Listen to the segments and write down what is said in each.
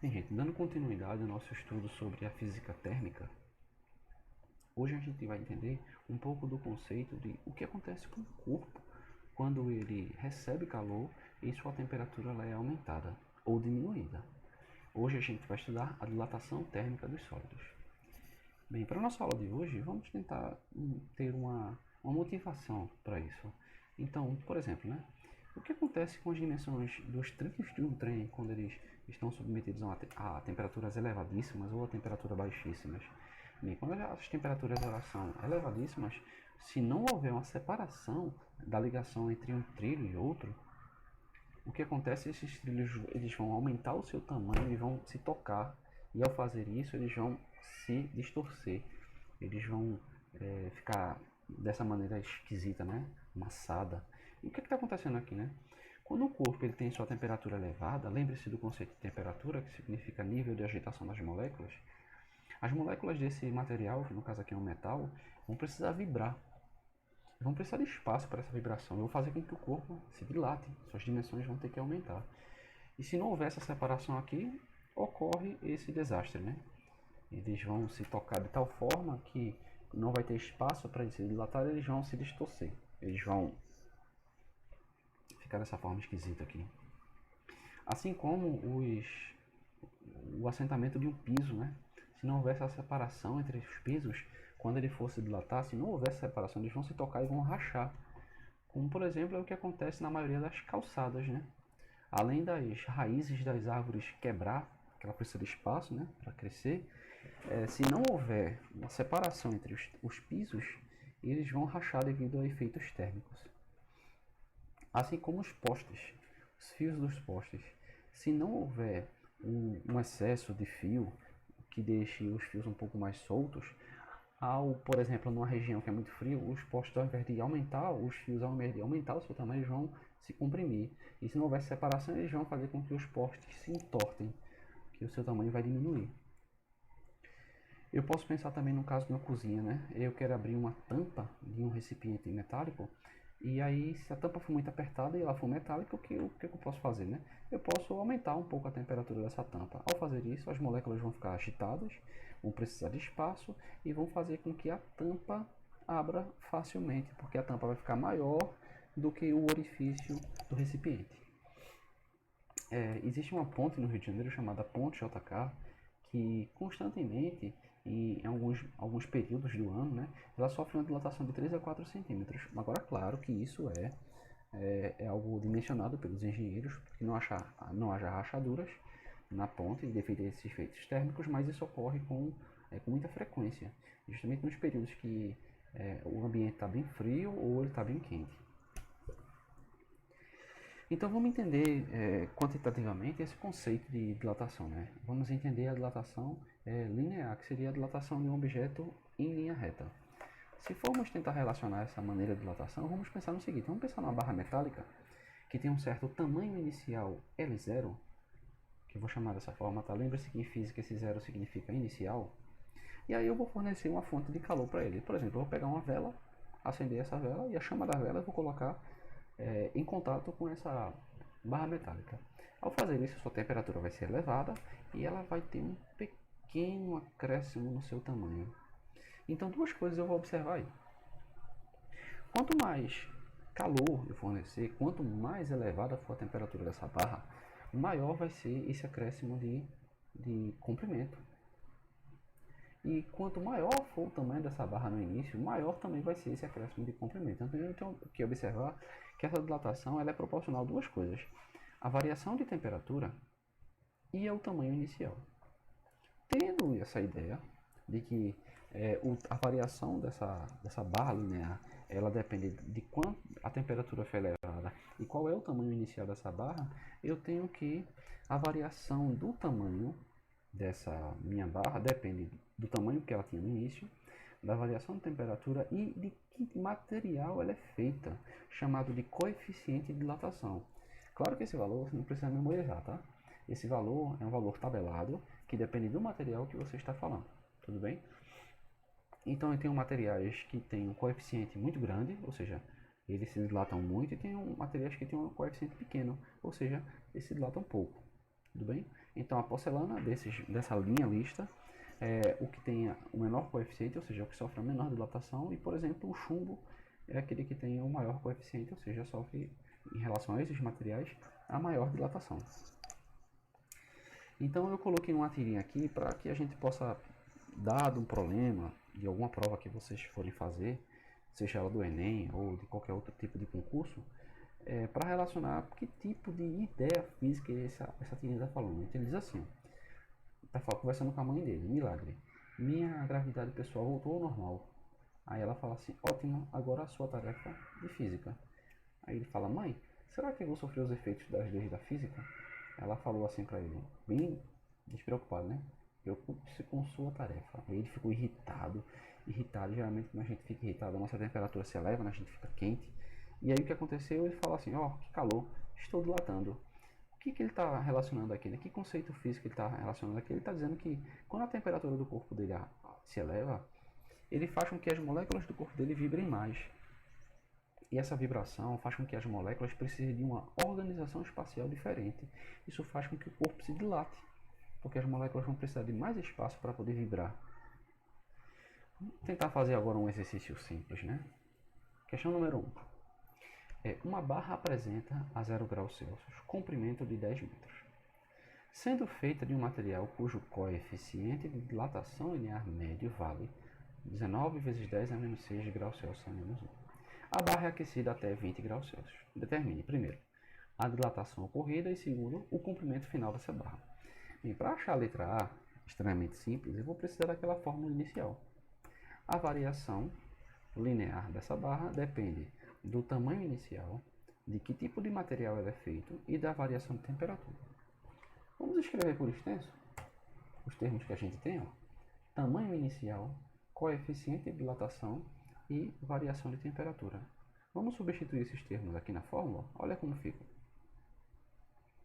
Bem, gente, dando continuidade ao nosso estudo sobre a física térmica, hoje a gente vai entender um pouco do conceito de o que acontece com o corpo quando ele recebe calor e sua temperatura ela é aumentada ou diminuída. Hoje a gente vai estudar a dilatação térmica dos sólidos. Bem, para a nossa aula de hoje, vamos tentar ter uma motivação para isso. Então, por exemplo, né? O que acontece com as dimensões dos trilhos de um trem quando eles estão submetidos a temperaturas elevadíssimas ou a temperaturas baixíssimas? Bem, quando as temperaturas elas são elevadíssimas, se não houver uma separação da ligação entre um trilho e outro, o que acontece é que esses trilhos eles vão aumentar o seu tamanho e vão se tocar. E ao fazer isso, eles vão se distorcer. Eles vão ficar dessa maneira esquisita, né? Amassada. E o que está acontecendo aqui, né? Quando o corpo ele tem sua temperatura elevada, lembre-se do conceito de temperatura, que significa nível de agitação das moléculas. As moléculas desse material, que no caso aqui é um metal, vão precisar vibrar. Vão precisar de espaço para essa vibração. Eu vou fazer com que o corpo se dilate. Suas dimensões vão ter que aumentar. E se não houver essa separação aqui, ocorre esse desastre, né? Eles vão se tocar de tal forma que não vai ter espaço para se dilatar, eles vão se distorcer. Eles vão ficar dessa forma esquisita aqui. Assim como o assentamento de um piso, né? Se não houver essa separação entre os pisos, quando ele for se dilatar, se não houver essa separação, eles vão se tocar e vão rachar. Como, por exemplo, é o que acontece na maioria das calçadas, né? Além das raízes das árvores quebrar, que ela precisa de espaço, né, para crescer, se não houver uma separação entre os pisos, eles vão rachar devido a efeitos térmicos. Assim como os postes, os fios dos postes. Se não houver um excesso de fio que deixe os fios um pouco mais soltos, por exemplo, numa região que é muito frio, os postes ao invés de aumentar, os fios ao invés de aumentar o seu tamanho, eles vão se comprimir. E se não houver separação, eles vão fazer com que os postes se entortem, que o seu tamanho vai diminuir. Eu posso pensar também no caso de uma cozinha, né? Eu quero abrir uma tampa de um recipiente metálico e aí, se a tampa for muito apertada e ela for metálica, o que eu posso fazer, né? Eu posso aumentar um pouco a temperatura dessa tampa. Ao fazer isso, as moléculas vão ficar agitadas, vão precisar de espaço e vão fazer com que a tampa abra facilmente, porque a tampa vai ficar maior do que o orifício do recipiente. Existe uma ponte no Rio de Janeiro chamada Ponte JK, que constantemente, em alguns períodos do ano, né, ela sofre uma dilatação de 3 a 4 centímetros. Agora, claro que isso é algo dimensionado pelos engenheiros, que não haja rachaduras na ponte devido a esses efeitos térmicos, mas isso ocorre com muita frequência, justamente nos períodos que o ambiente está bem frio ou ele está bem quente. Então vamos entender quantitativamente esse conceito de dilatação, né? Vamos entender a dilatação linear, que seria a dilatação de um objeto em linha reta. Se formos tentar relacionar essa maneira de dilatação, vamos pensar no seguinte: vamos pensar numa barra metálica que tem um certo tamanho inicial L0, que eu vou chamar dessa forma, tá? Lembre-se que em física esse zero significa inicial. E aí eu vou fornecer uma fonte de calor para ele. Por exemplo, eu vou pegar uma vela, acender essa vela e a chama da vela eu vou colocar em contato com essa barra metálica. Ao fazer isso, sua temperatura vai ser elevada e ela vai ter um pequeno acréscimo no seu tamanho. Então, duas coisas eu vou observar aí. Quanto mais calor eu fornecer, quanto mais elevada for a temperatura dessa barra, maior vai ser esse acréscimo de comprimento. E quanto maior for o tamanho dessa barra no início, maior também vai ser esse acréscimo de comprimento. Então, eu tenho que observar que essa dilatação ela é proporcional a duas coisas: a variação de temperatura e ao tamanho inicial. Tendo essa ideia de que a variação dessa barra linear ela depende de quanto a temperatura foi elevada e qual é o tamanho inicial dessa barra, eu tenho que a variação do tamanho dessa minha barra depende do tamanho que ela tinha no início, da variação de temperatura e de que material ela é feita, chamado de coeficiente de dilatação. Claro que esse valor você não precisa memorizar, tá? Esse valor é um valor tabelado que depende do material que você está falando, tudo bem? Então eu tenho materiais que têm um coeficiente muito grande, ou seja, eles se dilatam muito, e tem materiais que têm um coeficiente pequeno, ou seja, eles se dilatam pouco. Tudo bem? Então a porcelana dessa linha lista é o que tem o menor coeficiente, ou seja, o que sofre a menor dilatação, e por exemplo o chumbo é aquele que tem o maior coeficiente, ou seja, sofre em relação a esses materiais a maior dilatação. Então eu coloquei uma tirinha aqui para que a gente possa, dado um problema de alguma prova que vocês forem fazer, seja ela do Enem ou de qualquer outro tipo de concurso, para relacionar que tipo de ideia física essa tirinha está falando. Então ele diz assim, está conversando com a mãe dele, milagre, minha gravidade pessoal voltou ao normal. Aí ela fala assim, ótimo, agora a sua tarefa de física. Aí ele fala, mãe, será que eu vou sofrer os efeitos das leis da física? Ela falou assim para ele, bem despreocupado, né? Preocupe-se com sua tarefa. Aí ele ficou irritado. Geralmente quando a gente fica irritado, a nossa temperatura se eleva, né? A gente fica quente. E aí o que aconteceu? Ele fala assim, ó, que calor, estou dilatando. O que ele está relacionando aqui, né? Que conceito físico ele está relacionando aqui? Ele está dizendo que quando a temperatura do corpo dele se eleva, ele faz com que as moléculas do corpo dele vibrem mais. E essa vibração faz com que as moléculas precisem de uma organização espacial diferente. Isso faz com que o corpo se dilate, porque as moléculas vão precisar de mais espaço para poder vibrar. Vamos tentar fazer agora um exercício simples, né? Questão número 1. Uma barra apresenta a 0 graus Celsius, comprimento de 10 metros. Sendo feita de um material cujo coeficiente de dilatação linear médio vale 19 vezes 10 a menos 6 graus Celsius a menos 1. A barra é aquecida até 20 graus Celsius. Determine, primeiro, a dilatação ocorrida e, segundo, o comprimento final dessa barra. Bem, para achar a letra A, extremamente simples, eu vou precisar daquela fórmula inicial. A variação linear dessa barra depende do tamanho inicial, de que tipo de material ela é feito e da variação de temperatura. Vamos escrever por extenso os termos que a gente tem, ó. Tamanho inicial, coeficiente de dilatação e variação de temperatura. Vamos substituir esses termos aqui na fórmula. Olha como fica.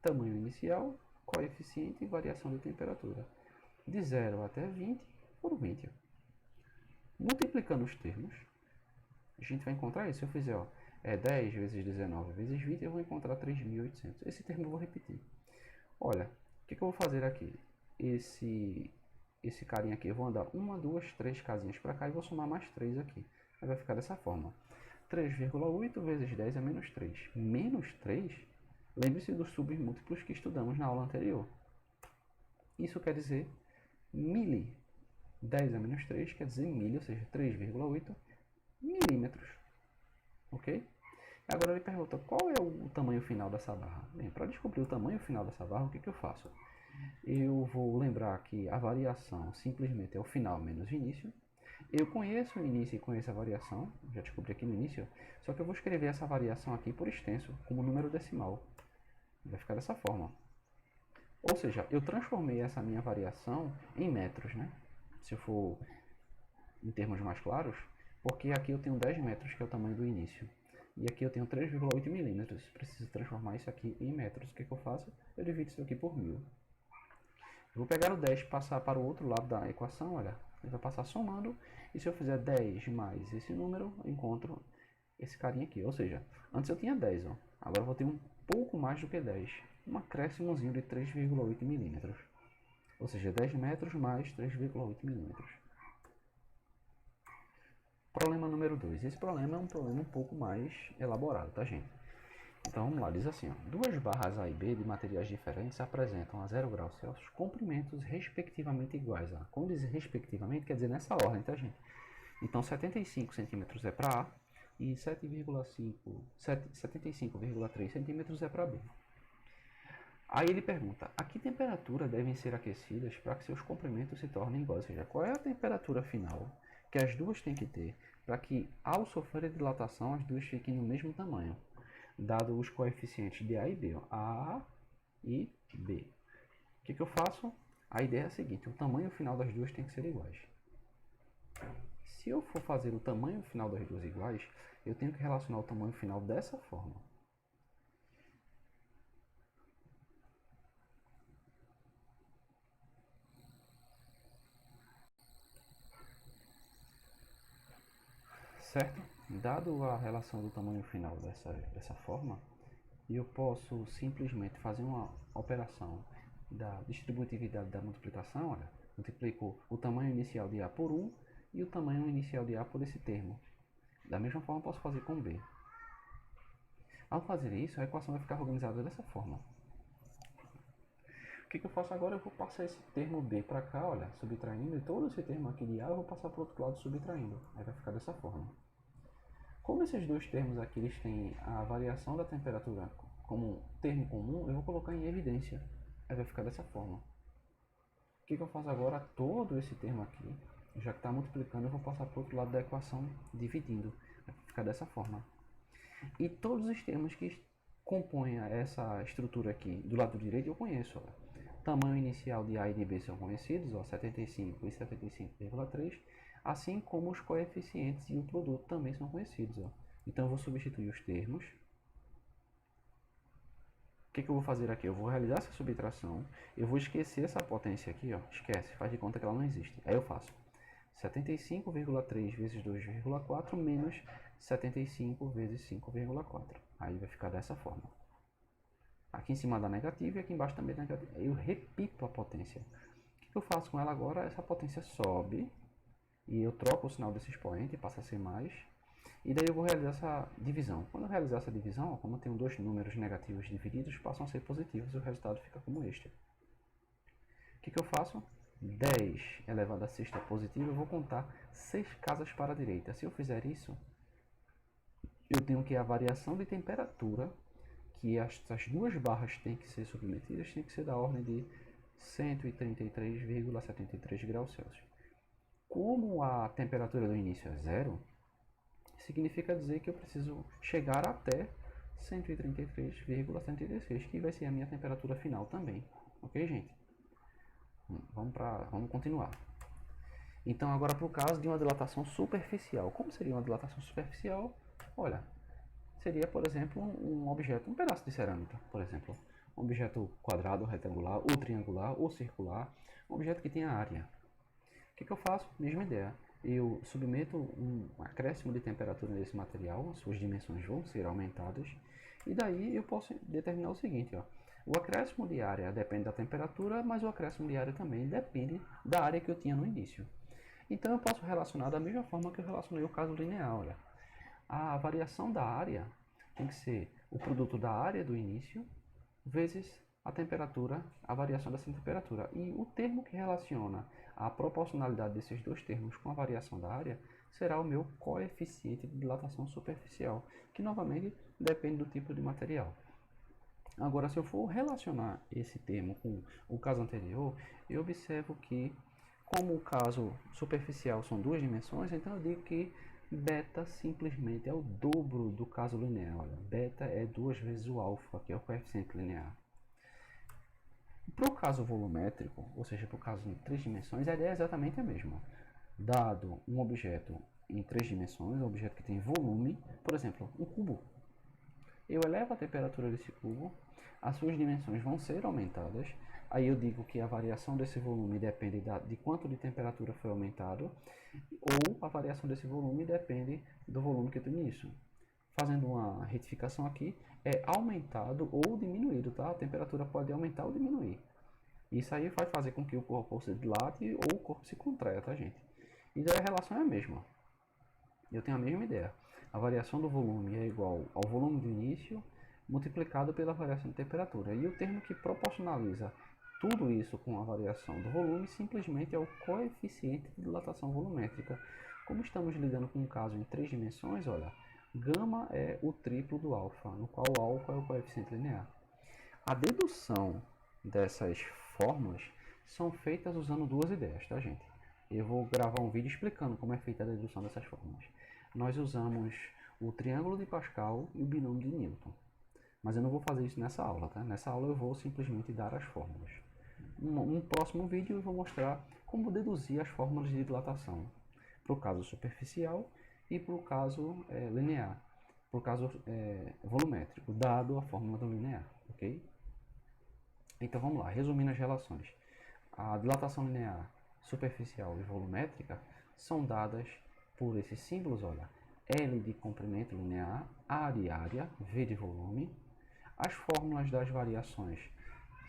Tamanho inicial, coeficiente e variação de temperatura. De 0 até 20 por 20. Multiplicando os termos, a gente vai encontrar isso. Se eu fizer 10 vezes 19 vezes 20, eu vou encontrar 3.800. Esse termo eu vou repetir. Olha, o que eu vou fazer aqui? Esse carinha aqui, eu vou andar 1, 2, 3 casinhas para cá e vou somar mais 3 aqui. Aí vai ficar dessa forma. 3,8 vezes 10 é menos 3. Menos 3? Lembre-se dos submúltiplos que estudamos na aula anterior. Isso quer dizer mili. 10 a menos 3 quer dizer mili, ou seja, 3,8 milímetros. Ok? Agora ele pergunta qual é o tamanho final dessa barra. Bem, para descobrir o tamanho final dessa barra, o que eu faço? Eu vou lembrar que a variação simplesmente é o final menos o início. Eu conheço o início e conheço a variação, já descobri aqui no início, só que eu vou escrever essa variação aqui por extenso, como número decimal. Vai ficar dessa forma. Ou seja, eu transformei essa minha variação em metros, né? Se eu for em termos mais claros, porque aqui eu tenho 10 metros, que é o tamanho do início. E aqui eu tenho 3,8 milímetros. Preciso transformar isso aqui em metros. O que eu faço? Eu divido isso aqui por 1000. Eu vou pegar o 10 e passar para o outro lado da equação, olha. Ele vai passar somando. E se eu fizer 10 mais esse número, eu encontro esse carinha aqui. Ou seja, antes eu tinha 10, ó. Agora eu vou ter um pouco mais do que 10. Um acréscimozinho de 3,8 milímetros. Ou seja, 10 metros mais 3,8 milímetros. Problema número 2. Esse problema é um problema um pouco mais elaborado, tá, gente? Então vamos lá, diz assim, ó, duas barras A e B de materiais diferentes apresentam a 0 graus Celsius comprimentos respectivamente iguais a. Quando diz respectivamente, quer dizer nessa ordem, tá, gente? Então 75 centímetros é para A e 75,3 centímetros é para B. Aí ele pergunta, a que temperatura devem ser aquecidas para que seus comprimentos se tornem iguais? Ou seja, qual é a temperatura final que as duas têm que ter para que, ao sofrer dilatação, as duas fiquem no mesmo tamanho, dado os coeficientes de A e B, ó, A e B. O que eu faço? A ideia é a seguinte, o tamanho final das duas tem que ser iguais. Se eu for fazer o tamanho final das duas iguais, eu tenho que relacionar o tamanho final dessa forma. Certo? Dado a relação do tamanho final dessa forma, eu posso simplesmente fazer uma operação da distributividade da multiplicação, olha, multiplicou o tamanho inicial de A por 1 e o tamanho inicial de A por esse termo. Da mesma forma, posso fazer com B. Ao fazer isso, a equação vai ficar organizada dessa forma. O que eu faço agora? Eu vou passar esse termo B para cá, olha, subtraindo, e todo esse termo aqui de A eu vou passar para o outro lado subtraindo. Aí vai ficar dessa forma. Como esses dois termos aqui eles têm a variação da temperatura como termo comum, eu vou colocar em evidência. Aí vai ficar dessa forma. O que eu faço agora? Todo esse termo aqui, já que está multiplicando, eu vou passar para o outro lado da equação dividindo. Vai ficar dessa forma. E todos os termos que compõem essa estrutura aqui do lado direito eu conheço. Ó. Tamanho inicial de A e de B são conhecidos, ó, 75 e 75,3, assim como os coeficientes e o produto também são conhecidos. Ó. Então eu vou substituir os termos. O que eu vou fazer aqui? Eu vou realizar essa subtração, eu vou esquecer essa potência aqui, ó, esquece, faz de conta que ela não existe. Aí eu faço 75,3 vezes 2,4 menos 75 vezes 5,4. Aí vai ficar dessa forma. Aqui em cima dá negativo e aqui embaixo também dá negativo. Eu repito a potência. O que eu faço com ela agora? Essa potência sobe e eu troco o sinal desse expoente, passa a ser mais. E daí eu vou realizar essa divisão. Quando eu realizar essa divisão, ó, como eu tenho dois números negativos divididos, passam a ser positivos e o resultado fica como este. O que eu faço? 10 elevado a sexta positivo, eu vou contar 6 casas para a direita. Se eu fizer isso, eu tenho que a variação de temperatura, que essas duas barras têm que ser submetidas, tem que ser da ordem de 133,73 graus Celsius. Como a temperatura do início é zero, significa dizer que eu preciso chegar até 133,76, que vai ser a minha temperatura final também. Ok, gente? Vamos continuar. Então, agora para o caso de uma dilatação superficial. Como seria uma dilatação superficial? Olha, seria, por exemplo, um objeto, um pedaço de cerâmica, por exemplo. Um objeto quadrado, retangular, ou triangular, ou circular. Um objeto que tenha área. O que eu faço? Mesma ideia. Eu submeto um acréscimo de temperatura nesse material, as suas dimensões vão ser aumentadas. E daí eu posso determinar o seguinte, ó. O acréscimo de área depende da temperatura, mas o acréscimo de área também depende da área que eu tinha no início. Então eu posso relacionar da mesma forma que eu relacionei o caso linear. Olha. A variação da área tem que ser o produto da área do início vezes a temperatura, a variação dessa temperatura. E o termo que relaciona a proporcionalidade desses dois termos com a variação da área será o meu coeficiente de dilatação superficial, que novamente depende do tipo de material. Agora, se eu for relacionar esse termo com o caso anterior, eu observo que, como o caso superficial são duas dimensões, então eu digo que beta simplesmente é o dobro do caso linear. Olha, beta é 2 vezes o alfa, que é o coeficiente linear. Para o caso volumétrico, ou seja, para o caso em 3 dimensões, a ideia é exatamente a mesma. Dado um objeto em 3 dimensões, um objeto que tem volume, por exemplo, um cubo. Eu elevo a temperatura desse cubo, as suas dimensões vão ser aumentadas, aí eu digo que a variação desse volume depende de quanto de temperatura foi aumentado, ou a variação desse volume depende do volume que eu tenho nisso. Fazendo uma retificação aqui, é aumentado ou diminuído, tá? A temperatura pode aumentar ou diminuir. Isso aí vai fazer com que o corpo se dilate ou o corpo se contraia, tá, gente? E daí a relação é a mesma. Eu tenho a mesma ideia. A variação do volume é igual ao volume do início multiplicado pela variação de temperatura. E o termo que proporcionaliza tudo isso com a variação do volume simplesmente é o coeficiente de dilatação volumétrica. Como estamos lidando com um caso em 3 dimensões, olha, gama é o triplo do alfa, no qual o alfa é o coeficiente linear. A dedução dessas fórmulas são feitas usando duas ideias, tá, gente? Eu vou gravar um vídeo explicando como é feita a dedução dessas fórmulas. Nós usamos o triângulo de Pascal e o binômio de Newton. Mas eu não vou fazer isso nessa aula, tá? Nessa aula eu vou simplesmente dar as fórmulas. No próximo vídeo eu vou mostrar como deduzir as fórmulas de dilatação para o caso superficial e para o caso linear, para o caso volumétrico, dado a fórmula do linear, ok? Então vamos lá, resumindo as relações. A dilatação linear, superficial e volumétrica são dadas por esses símbolos, olha, L de comprimento linear, A de área, V de volume. As fórmulas das variações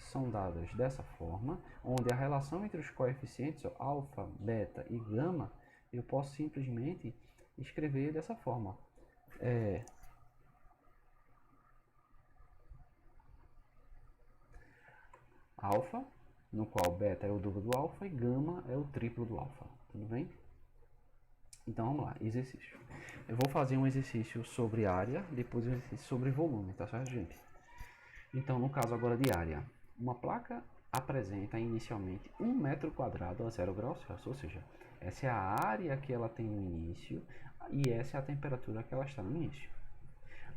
são dadas dessa forma, onde a relação entre os coeficientes, ó, alfa, beta e gama, eu posso simplesmente escrever dessa forma. Alfa, no qual beta é o dobro do alfa e gama é o triplo do alfa. Tudo bem? Então vamos lá, exercício. Eu vou fazer um exercício sobre área, depois um exercício sobre volume, tá certo, gente? Então, no caso agora de área, uma placa apresenta inicialmente 1 metro quadrado a 0 graus Celsius, ou seja, essa é a área que ela tem no início e essa é a temperatura que ela está no início.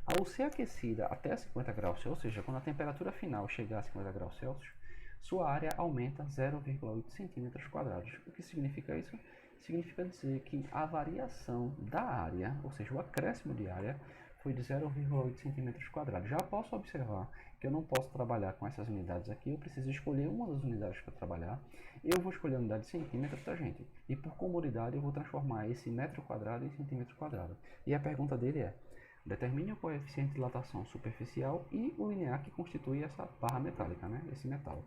Ao ser aquecida até 50 graus Celsius, ou seja, quando a temperatura final chegar a 50 graus Celsius, sua área aumenta 0,8 centímetros quadrados. O que significa isso? Significa dizer que a variação da área, ou seja, o acréscimo de área, foi de 0,8 centímetros quadrados. Já posso observar que eu não posso trabalhar com essas unidades aqui, eu preciso escolher uma das unidades para trabalhar. Eu vou escolher a unidade de centímetros, tá, gente? E por comodidade eu vou transformar esse metro quadrado em centímetro quadrado. E a pergunta dele é: determine o coeficiente de dilatação superficial e o linear que constitui essa barra metálica, né? Esse metal.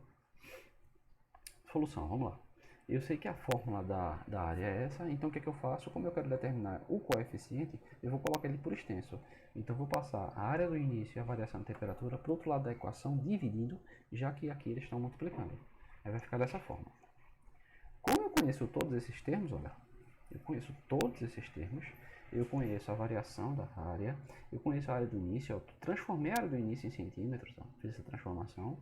Solução, vamos lá. Eu sei que a fórmula da área é essa, então o que é que eu faço? Como eu quero determinar o coeficiente, eu vou colocar ele por extenso. Então eu vou passar a área do início e a variação de temperatura para o outro lado da equação, dividindo, já que aqui eles estão multiplicando. Aí vai ficar dessa forma. Como eu conheço todos esses termos, olha, eu conheço todos esses termos, eu conheço a variação da área, eu conheço a área do início, eu transformei a área do início em centímetros, ó, fiz essa transformação.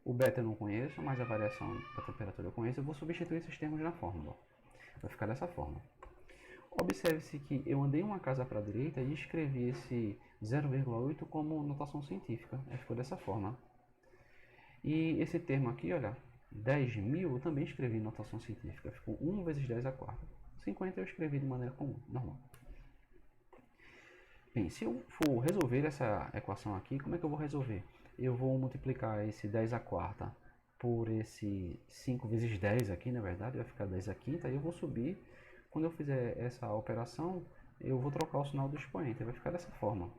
O beta eu não conheço, mas a variação da temperatura eu conheço, eu vou substituir esses termos na fórmula. Vai ficar dessa forma. Observe-se que eu andei uma casa para a direita e escrevi esse 0,8 como notação científica. Aí ficou dessa forma. E esse termo aqui, olha, 10.000 eu também escrevi em notação científica. Ficou 1 vezes 10 a quarta. 50 eu escrevi de maneira comum, normal. Bem, se eu for resolver essa equação aqui, como é que eu vou resolver? Eu vou multiplicar esse 10 a quarta por esse 5 vezes 10 aqui, na verdade, vai ficar 10 a quinta, e eu vou subir. Quando eu fizer essa operação, eu vou trocar o sinal do expoente, vai ficar dessa forma.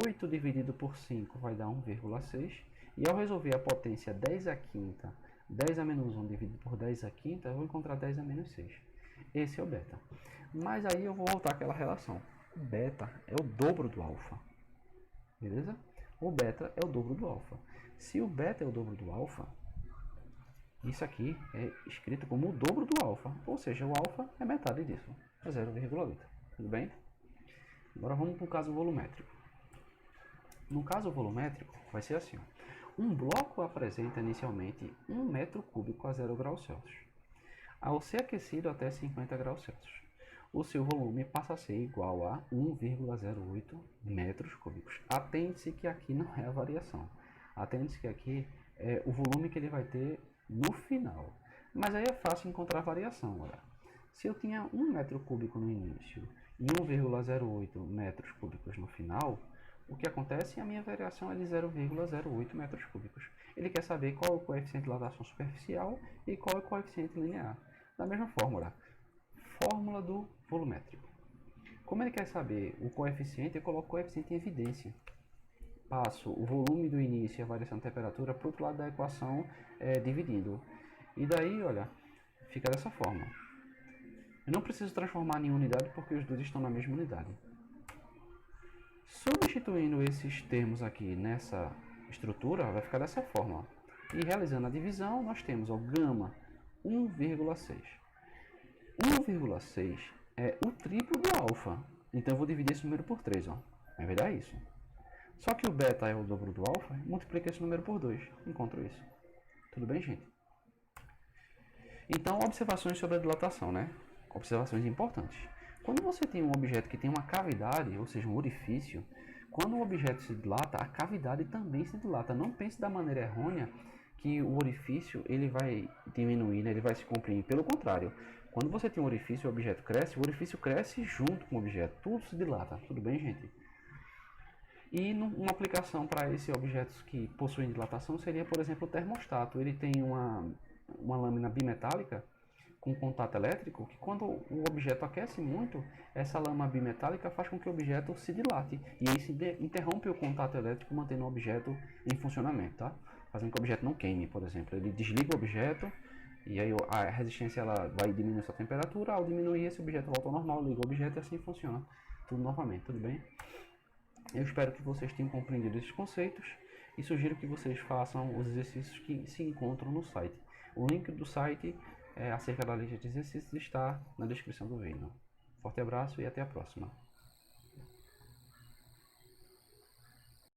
8 dividido por 5 vai dar 1,6, e ao resolver a potência 10 a quinta, 10 a menos 1 dividido por 10 a quinta, eu vou encontrar 10 a menos 6. Esse é o beta. Mas aí eu vou voltar àquela relação. O beta é o dobro do alfa, beleza? O beta é o dobro do alfa. Se o beta é o dobro do alfa, isso aqui é escrito como o dobro do alfa, ou seja, o alfa é metade disso, é 0,8. Tudo bem? Agora vamos para o caso volumétrico. No caso volumétrico, vai ser assim: ó. Um bloco apresenta inicialmente 1 metro cúbico a 0 graus Celsius. Ao ser aquecido até 50 graus Celsius, o seu volume passa a ser igual a 1,08 metros cúbicos. Atente-se que aqui não é a variação. Atente-se que aqui é o volume que ele vai ter no final. Mas aí é fácil encontrar a variação. Olha. Se eu tinha 1 metro cúbico no início e 1,08 metros cúbicos no final, o que acontece? A minha variação é de 0,08 metros cúbicos. Ele quer saber qual é o coeficiente de dilatação superficial e qual é o coeficiente linear. Da mesma forma, fórmula do volumétrico. Como ele quer saber o coeficiente, eu coloco o coeficiente em evidência. Passo o volume do início e a variação de temperatura para o outro lado da equação, dividindo. E daí, olha, fica dessa forma. Eu não preciso transformar em unidade porque os dois estão na mesma unidade. Substituindo esses termos aqui nessa estrutura, vai ficar dessa forma. E realizando a divisão, nós temos o gama 1,6. 1,6 é o triplo do alfa. Então eu vou dividir esse número por 3, ó. Aí vai dar isso. Só que o beta é o dobro do alfa, multiplica esse número por 2. Encontro isso. Tudo bem, gente? Então, observações sobre a dilatação, né? Observações importantes. Quando você tem um objeto que tem uma cavidade, ou seja, um orifício, quando o objeto se dilata, a cavidade também se dilata. Não pense da maneira errônea que o orifício ele vai diminuir, né? Ele vai se comprimir. Pelo contrário, quando você tem um orifício e o objeto cresce, o orifício cresce junto com o objeto. Tudo se dilata. Tudo bem, gente? E uma aplicação para esses objetos que possuem dilatação seria, por exemplo, o termostato. Ele tem uma lâmina bimetálica com contato elétrico, que quando o objeto aquece muito, essa lâmina bimetálica faz com que o objeto se dilate. E aí se interrompe o contato elétrico, mantendo o objeto em funcionamento, tá? fazendo que o objeto não queime, por exemplo. Ele desliga o objeto e aí a resistência ela vai diminuir sua temperatura. Ao diminuir, esse objeto volta ao normal, liga o objeto e assim funciona tudo novamente, tudo bem? Eu espero que vocês tenham compreendido esses conceitos e sugiro que vocês façam os exercícios que se encontram no site. O link do site acerca da lista de exercícios está na descrição do vídeo. Forte abraço e até a próxima.